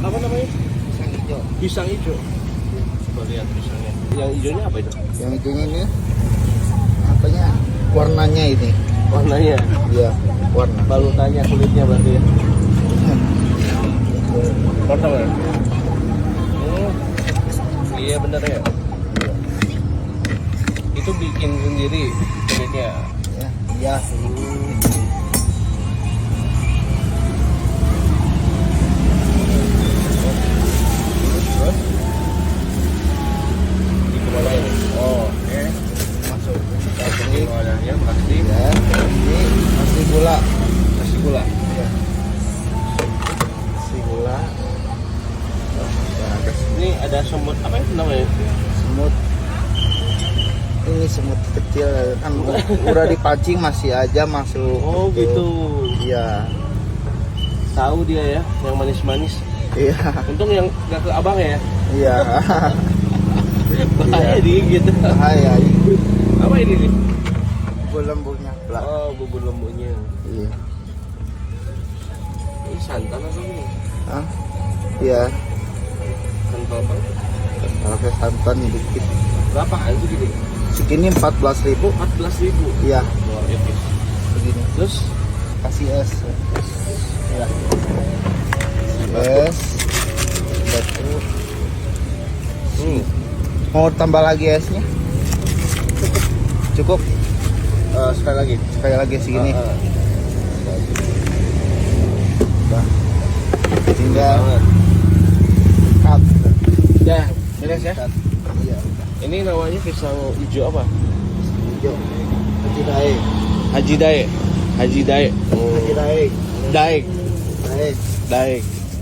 apa namanya? Pisang hijau. Pisang hijau. Coba lihat pisangnya. Yang hijaunya apa itu? Yang hijaunya ini apanya? Warnanya ini. Warnanya. Iya, warna. Balutannya, kulitnya berarti ya. Warna mana? Iya bener ya. Itu bikin sendiri kulitnya. Ya, iya. Terus di kemana ini? Oh, oke. Masuk. Ini wajannya plastik. Ya, ini nasi gula. Nasi gula. Ya. Nasi gula. Ini ada semut apa ya namanya? Semut. Ini semut kecil kan udah dipancing masih aja masuk. Oh gitu. Iya. Tahu dia ya, yang manis-manis. Iya. Untung yang gak ke abang ya. Iya. Bahaya digigit. Bahaya. Apa ini nih? Lembunya. Oh, bubur lembunya. Iya. Ini santan atau ini? Hah? Iya. Kental banget. Pakai santan dikit. Berapaan sih gini? Segini 14.000. 14.000. Iya. Luar epic. Begini. Terus Kasih es. ya. Es. Batu. Mau tambah lagi esnya? Cukup. Sekali lagi. Sekali lagi segini. Udah. Tinggal cut. Ya, beres ya. Iya. Ini namanya pisang hijau apa? Hijau. Haji dae. Haji Dae. Haji Dae. Haji dae. Daek. Dae. Daek.